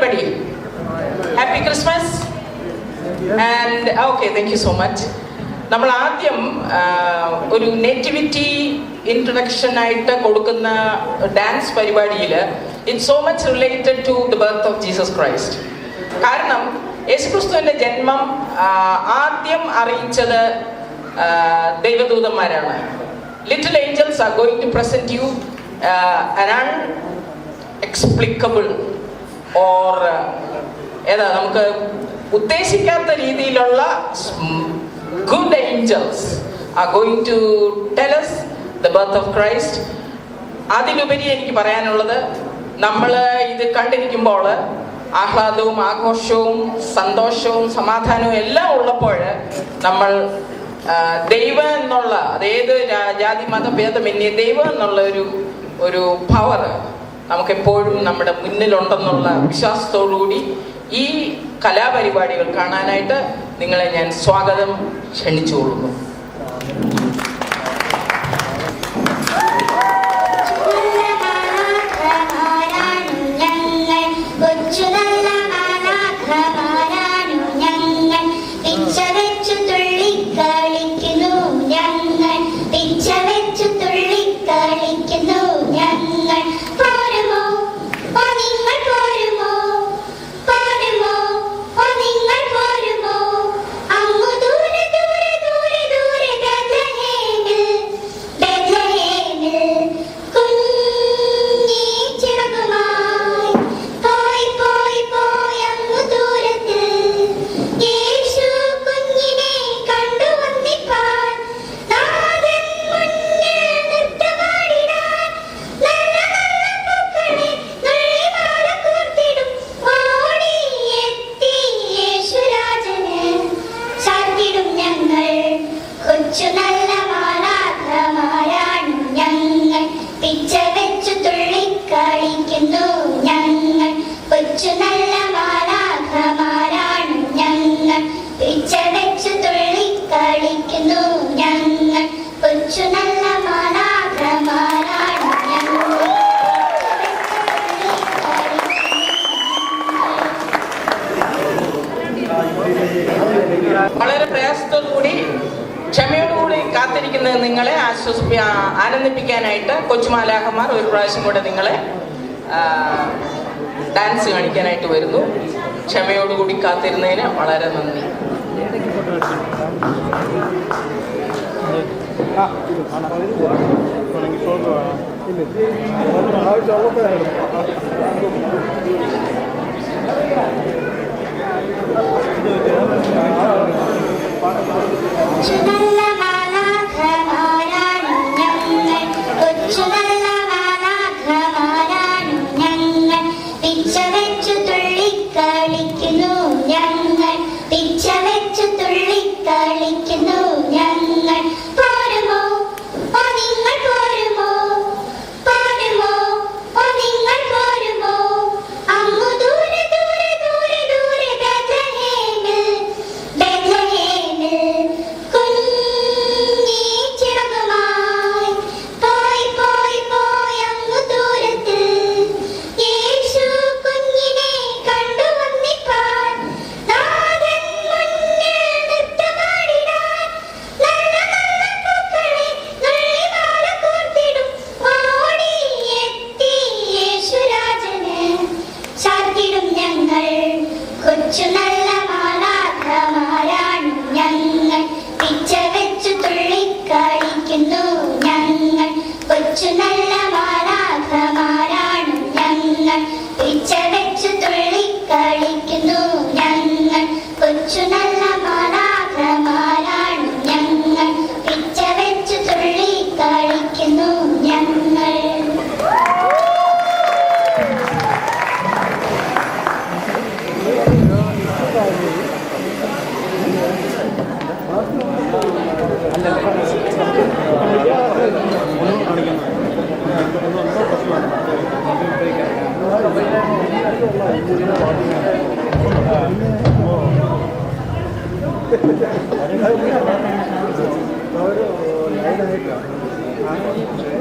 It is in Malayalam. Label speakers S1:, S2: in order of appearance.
S1: everybody. Happy Christmas. And okay, thank you so much. നമ്മൾ ആദ്യം ഒരു നേറ്റിവിറ്റി ഇൻട്രൊഡക്ഷൻ ആയിട്ട് കൊടുക്കുന്ന ഡാൻസ് പരിപാടിയിൽ it's so much related to the birth of Jesus Christ. കാരണം യേശുക്രിസ്തുവിന്റെ ജന്മം ആദ്യം അറിയിച്ചത് ദൈവദൂതന്മാരാണ്. Little angels are going to present you an unexplicable or ഏതാ നമുക്ക് ഉദ്ദേശിക്കാത്ത രീതിയിലുള്ള good angels are going to tell us the birth of Christ. അതിലുപരി എനിക്ക് പറയാനുള്ളത്, നമ്മൾ ഇത് കണ്ടിരിക്കുമ്പോൾ ആഹ്ലാദവും ആഘോഷവും സന്തോഷവും സമാധാനവും എല്ലാം ഉള്ളപ്പോൾ നമ്മൾ ദൈവം എന്നുള്ള, അതേത് ജാതി മതഭേദമന്യേ ദൈവം എന്നുള്ള ഒരു പവർ നമുക്കെപ്പോഴും നമ്മുടെ മുന്നിലുണ്ടെന്നുള്ള വിശ്വാസത്തോടുകൂടി ഈ കലാപരിപാടികൾ കാണാനായിട്ട് നിങ്ങളെ ഞാൻ സ്വാഗതം ക്ഷണിച്ചുകൊള്ളുന്നു. വളരെ പ്രയാസത്തോടുകൂടി ക്ഷമയോടുകൂടി കാത്തിരിക്കുന്ന നിങ്ങളെ ആനന്ദിപ്പിക്കാനായിട്ട് കൊച്ചുമാലാഹന്മാർ ഒരു പ്രാവശ്യം കൂടെ നിങ്ങളെ ഡാൻസ് കാണിക്കാനായിട്ട് വരുന്നു. ക്ഷമയോടുകൂടി കാത്തിരുന്നതിന് വളരെ നന്ദി.
S2: Gracias.